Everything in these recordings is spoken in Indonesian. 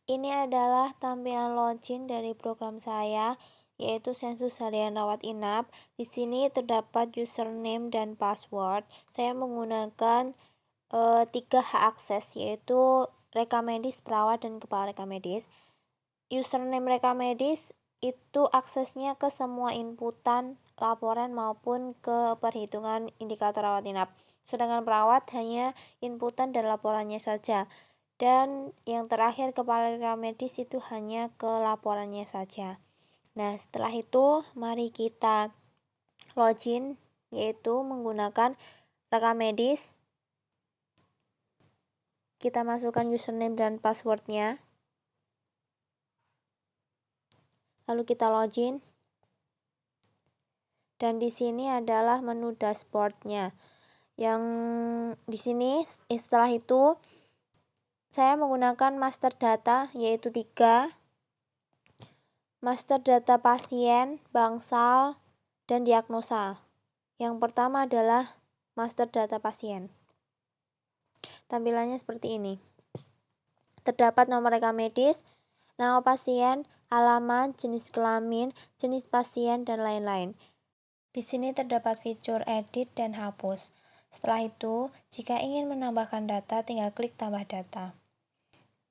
Ini adalah tampilan login dari program saya, yaitu Sensus Harian Rawat Inap. Di sini terdapat username dan password. Saya menggunakan 3 hak akses, yaitu rekam medis, perawat, dan kepala rekam medis. Username rekam medis itu aksesnya ke semua inputan, laporan, maupun ke perhitungan indikator rawat inap. Sedangkan perawat hanya inputan dan laporannya saja. Dan yang terakhir kepala rekam medis itu hanya ke laporannya saja. Nah, setelah itu mari kita login, yaitu menggunakan rekam medis. Kita masukkan username dan passwordnya. Lalu kita login. Dan di sini adalah menu dashboardnya. Yang di sini setelah itu saya menggunakan master data, yaitu 3. Master data pasien, bangsal, dan diagnosa. Yang pertama adalah master data pasien. Tampilannya seperti ini. Terdapat nomor rekam medis, nama pasien, alamat, jenis kelamin, jenis pasien, dan lain-lain. Di sini terdapat fitur edit dan hapus. Setelah itu, jika ingin menambahkan data, tinggal klik tambah data.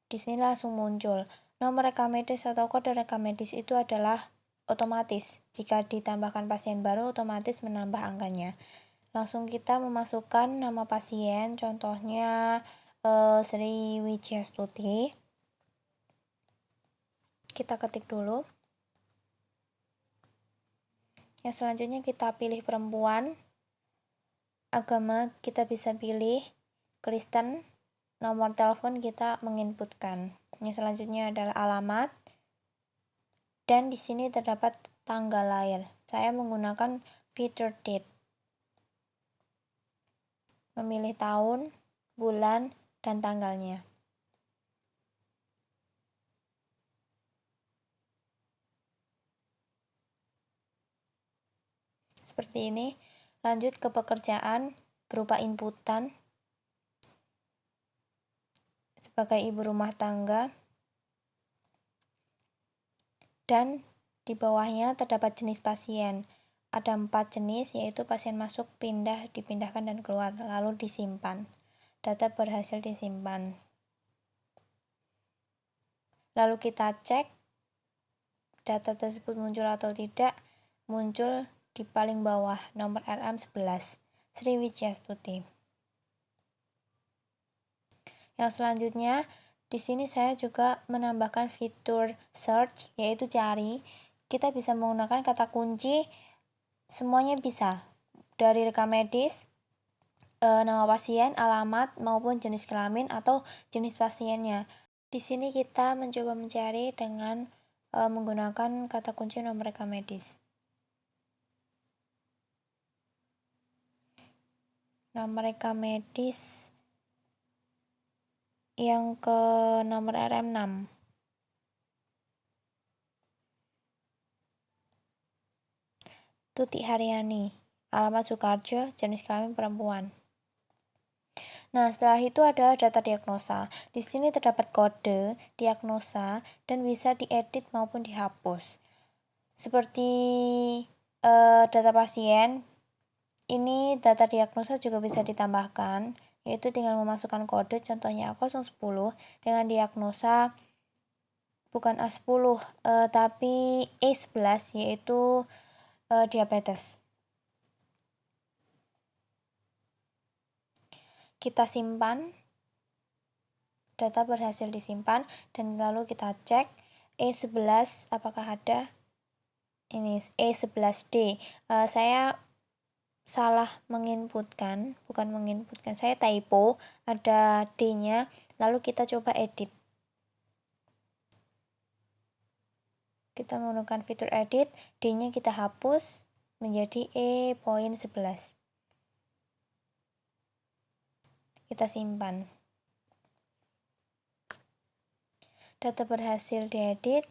Di sini langsung muncul. Nomor rekam medis atau kode rekam medis itu adalah otomatis. Jika ditambahkan pasien baru, otomatis menambah angkanya. Langsung kita memasukkan nama pasien, contohnya Sri Wijiastuti. Kita ketik dulu. Yang selanjutnya kita pilih perempuan. Agama kita bisa pilih Kristen. Nomor telepon kita menginputkan. Yang selanjutnya adalah alamat. Dan di sini terdapat tanggal lahir. Saya menggunakan fitur date. Memilih tahun, bulan, dan tanggalnya. Seperti ini. Lanjut ke pekerjaan berupa inputan sebagai ibu rumah tangga. Dan di bawahnya terdapat jenis pasien. Ada 4 jenis, yaitu pasien masuk, pindah, dipindahkan, dan keluar, lalu disimpan. Data berhasil disimpan. Lalu kita cek data tersebut muncul atau tidak. Muncul di paling bawah, nomor RM 11, Sri Wijiastuti. Yang selanjutnya, di sini saya juga menambahkan fitur search, yaitu cari. Kita bisa menggunakan kata kunci, semuanya bisa. Dari rekam medis, nama pasien, alamat, maupun jenis kelamin atau jenis pasiennya. Di sini kita mencoba mencari dengan menggunakan kata kunci nomor rekam medis. Nomor rekam medis yang ke nomor RM6. Tuti Haryani, alamat Sukarjo, jenis kelamin perempuan. Nah, setelah itu ada data diagnosa. Di sini terdapat kode diagnosa dan bisa diedit maupun dihapus. Seperti data pasien, ini data diagnosa juga bisa ditambahkan, yaitu tinggal memasukkan kode, contohnya A010 dengan diagnosa bukan A10 tapi E11, yaitu diabetes. Kita simpan, data berhasil disimpan, dan lalu kita cek E11 apakah ada. Ini E11D. Saya salah menginputkan, bukan menginputkan, saya typo, ada D-nya, lalu kita coba edit. Kita menggunakan fitur edit, D-nya kita hapus menjadi E.11. Kita simpan. Data berhasil diedit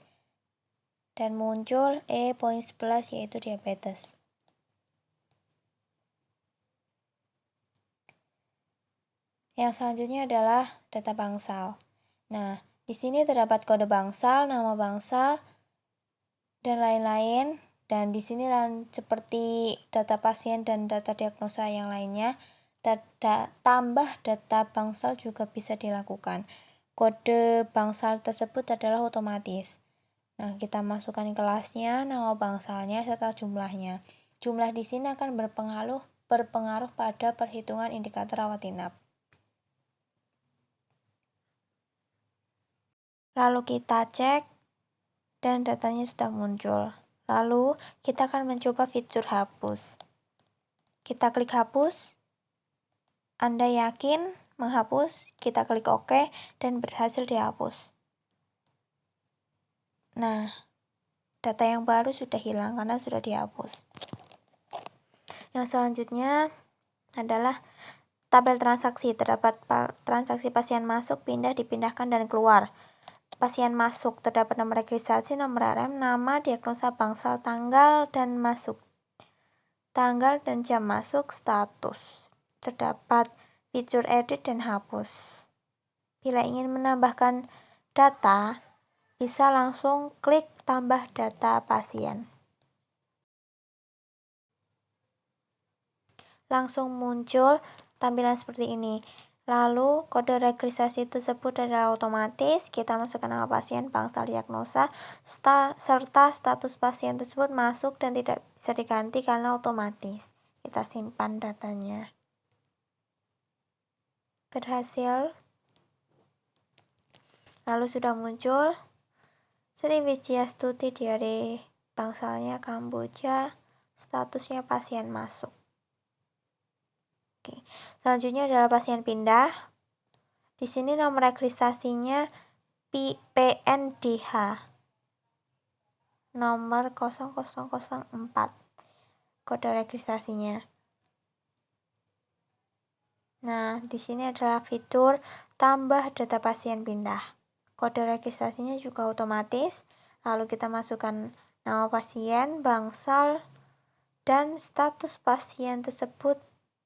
dan muncul E.11 yaitu diabetes. Yang selanjutnya adalah data bangsal. Nah, Di sini terdapat kode bangsal, nama bangsal, dan lain-lain. Dan di sini seperti data pasien dan data diagnosa yang lainnya, tambah data bangsal juga bisa dilakukan. Kode bangsal tersebut adalah otomatis. Nah, kita masukkan kelasnya, nama bangsalnya, serta jumlahnya. Jumlah di sini akan berpengaruh pada perhitungan indikator rawat inap. Lalu kita cek dan datanya sudah muncul. Lalu kita akan mencoba fitur hapus. Kita klik hapus. Anda yakin menghapus? Kita klik OK dan berhasil dihapus. Nah, data yang baru sudah hilang karena sudah dihapus. Yang selanjutnya adalah tabel transaksi. Terdapat transaksi pasien masuk, pindah, dipindahkan, dan keluar. Pasien masuk, terdapat nomor registrasi, nomor RM, nama, diagnosa bangsal, tanggal dan masuk. Tanggal dan jam masuk, status. Terdapat fitur edit dan hapus. Bila ingin menambahkan data, bisa langsung klik tambah data pasien. Langsung muncul tampilan seperti ini. Lalu kode registrasi tersebut adalah otomatis. Kita masukkan nama pasien, bangsal, diagnosa, serta status pasien tersebut masuk dan tidak bisa diganti karena otomatis. Kita simpan datanya. Berhasil. Lalu sudah muncul Sri Wijiastuti dari bangsalnya Kamboja, statusnya pasien masuk. Oke. Selanjutnya adalah pasien pindah. Di sini nomor registrasinya PNDH nomor 0004. Kode registrasinya. Nah, di sini adalah fitur tambah data pasien pindah. Kode registrasinya juga otomatis. Lalu kita masukkan nama pasien, bangsal, dan status pasien tersebut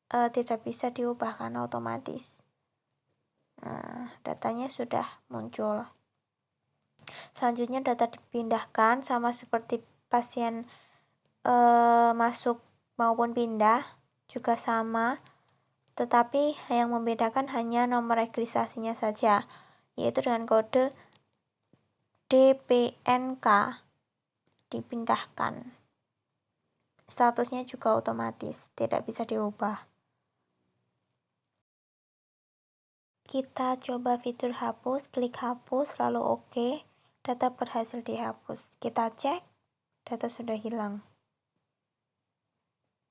tidak bisa diubah karena otomatis. Nah, datanya sudah muncul. Selanjutnya data dipindahkan sama seperti pasien masuk maupun pindah juga sama, tetapi yang membedakan hanya nomor registrasinya saja, yaitu dengan kode DPNK dipindahkan. Statusnya juga otomatis, tidak bisa diubah. Kita coba fitur hapus, klik hapus, lalu OK. Data berhasil dihapus. Kita cek, data sudah hilang.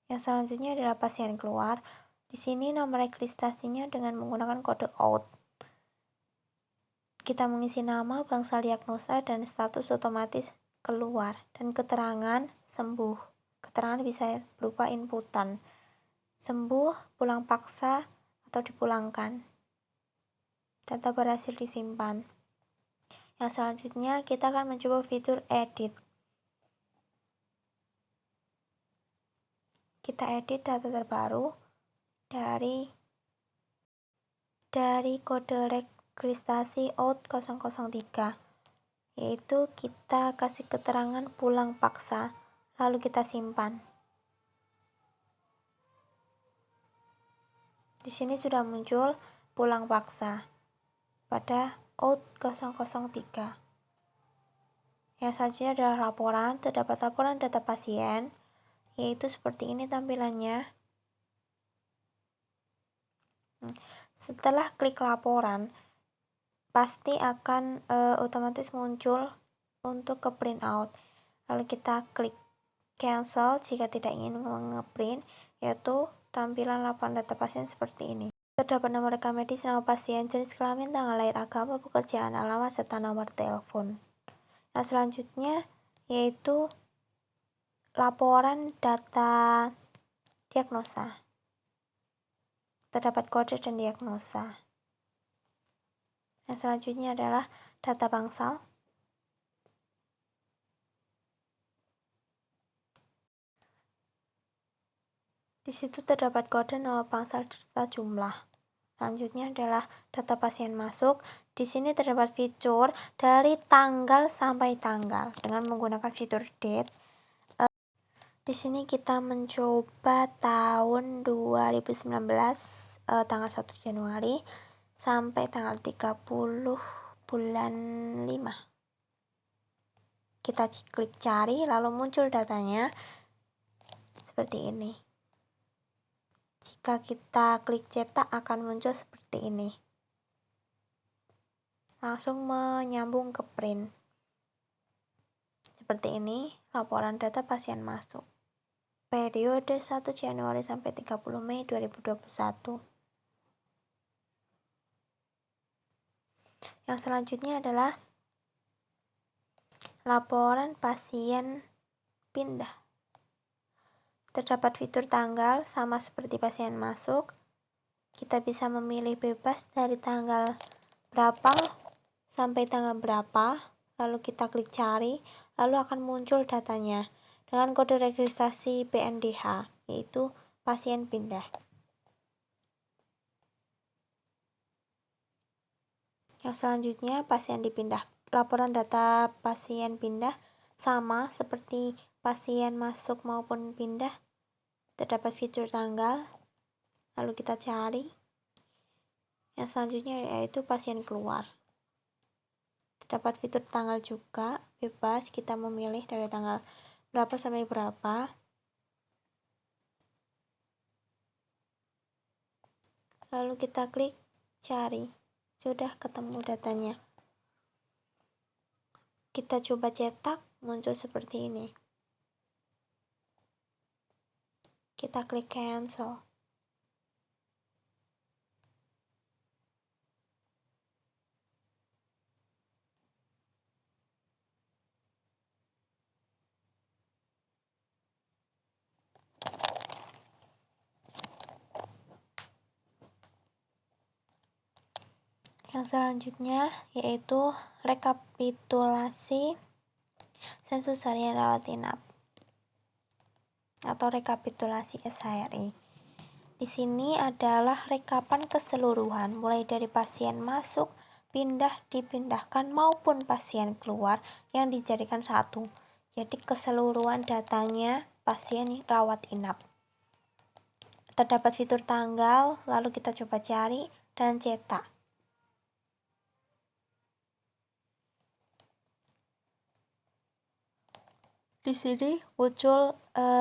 Yang selanjutnya adalah pasien keluar. Di sini nomor registrasinya dengan menggunakan kode OUT. Kita mengisi nama, bangsal, diagnosa, dan status otomatis keluar. Dan keterangan sembuh. Keterangan bisa berupa inputan. Sembuh, pulang paksa, atau dipulangkan. Data berhasil disimpan. Yang selanjutnya kita akan mencoba fitur edit. Kita edit data terbaru dari kode registrasi OUT 003, yaitu kita kasih keterangan pulang paksa, lalu kita simpan. Di sini sudah muncul pulang paksa pada OUT 003. Yang selanjutnya adalah laporan. Terdapat laporan data pasien, yaitu seperti ini tampilannya. Setelah klik laporan, pasti akan otomatis muncul untuk ke print out. Lalu kita klik cancel jika tidak ingin nge-print, yaitu tampilan laporan data pasien seperti ini. Terdapat nomor rekam medis, nama pasien, jenis kelamin, tanggal lahir, agama, pekerjaan, alamat, serta nomor telepon. Nah, selanjutnya yaitu laporan data diagnosa. Terdapat kode dan diagnosa. Yang selanjutnya adalah data bangsal. Di situ terdapat kode, nama bangsal, serta jumlah. Selanjutnya adalah data pasien masuk. Di sini terdapat fitur dari tanggal sampai tanggal dengan menggunakan fitur date. Di sini kita mencoba tahun 2019 tanggal 1 Januari sampai tanggal 30 bulan 5. Kita klik cari lalu muncul datanya seperti ini. Jika kita klik cetak akan muncul seperti ini. Langsung menyambung ke print. Seperti ini laporan data pasien masuk. Periode 1 Januari sampai 30 Mei 2021. Yang selanjutnya adalah laporan pasien pindah. Terdapat fitur tanggal sama seperti pasien masuk. Kita bisa memilih bebas dari tanggal berapa sampai tanggal berapa. Lalu kita klik cari, lalu akan muncul datanya dengan kode registrasi PNDH, yaitu pasien pindah. Yang selanjutnya pasien dipindah. Laporan data pasien pindah sama seperti pasien masuk maupun pindah. Terdapat fitur tanggal, lalu kita cari. Yang selanjutnya yaitu pasien keluar. Terdapat fitur tanggal juga, bebas kita memilih dari tanggal berapa sampai berapa. Lalu kita klik cari, sudah ketemu datanya. Kita coba cetak, muncul seperti ini. Kita klik cancel. Yang selanjutnya yaitu rekapitulasi sensus harian rawat inap atau rekapitulasi SHRI. Di sini adalah rekapan keseluruhan mulai dari pasien masuk, pindah, dipindahkan maupun pasien keluar yang dijadikan satu. Jadi keseluruhan datanya pasien rawat inap. Terdapat fitur tanggal, lalu kita coba cari dan cetak. Di sini muncul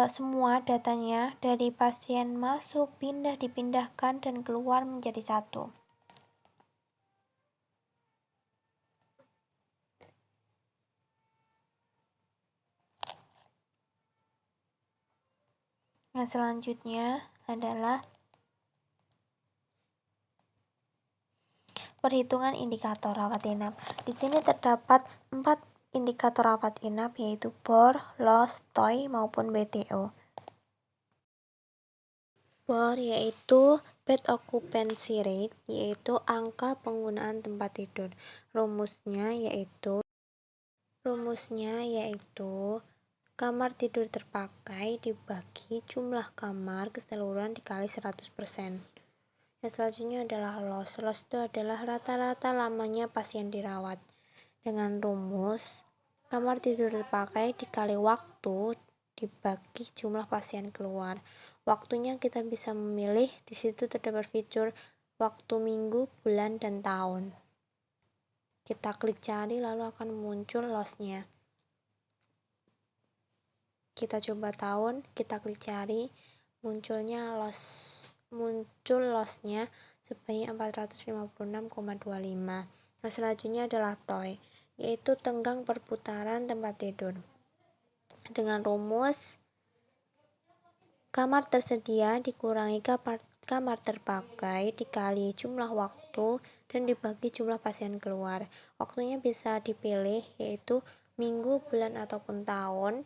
semua datanya dari pasien masuk, pindah, dipindahkan, dan keluar menjadi satu. Yang selanjutnya adalah perhitungan indikator rawat inap. Di sini terdapat 4 indikator rawat inap yaitu BOR, LOS, TOI maupun BTO. BOR yaitu bed occupancy rate, yaitu angka penggunaan tempat tidur. Rumusnya yaitu kamar tidur terpakai dibagi jumlah kamar keseluruhan dikali 100%. Yang selanjutnya adalah LOS. LOS itu adalah rata-rata lamanya pasien dirawat. Dengan rumus kamar tidur terpakai dikali waktu dibagi jumlah pasien keluar. Waktunya kita bisa memilih, di situ terdapat fitur waktu minggu, bulan, dan tahun. Kita klik cari lalu akan muncul loss-nya. Kita coba tahun, kita klik cari, muncul loss-nya sebanyak 456,25. Nah, selanjutnya adalah TOI, yaitu tenggang perputaran tempat tidur. Dengan rumus kamar tersedia dikurangi kamar terpakai dikali jumlah waktu dan dibagi jumlah pasien keluar. Waktunya bisa dipilih yaitu minggu, bulan, ataupun tahun.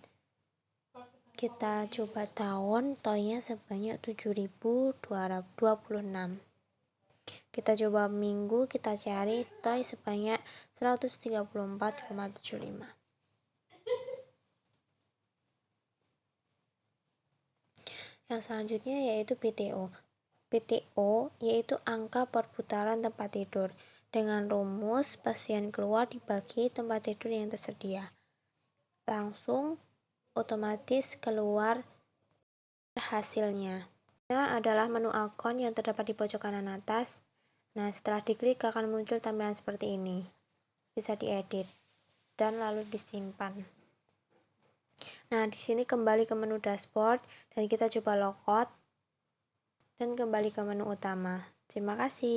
Kita coba tahun, TOI-nya sebanyak 7.226. Kita coba minggu, kita cari TOI sebanyak 134,75. Yang selanjutnya yaitu BTO. PTO, yaitu angka perputaran tempat tidur. Dengan rumus, pasien keluar dibagi tempat tidur yang tersedia. Langsung otomatis keluar hasilnya. Ini adalah menu akun yang terdapat di pojok kanan atas. Nah, setelah diklik akan muncul tampilan seperti ini. Bisa diedit dan lalu disimpan. Nah, di sini kembali ke menu dashboard dan kita coba logout dan kembali ke menu utama. Terima kasih.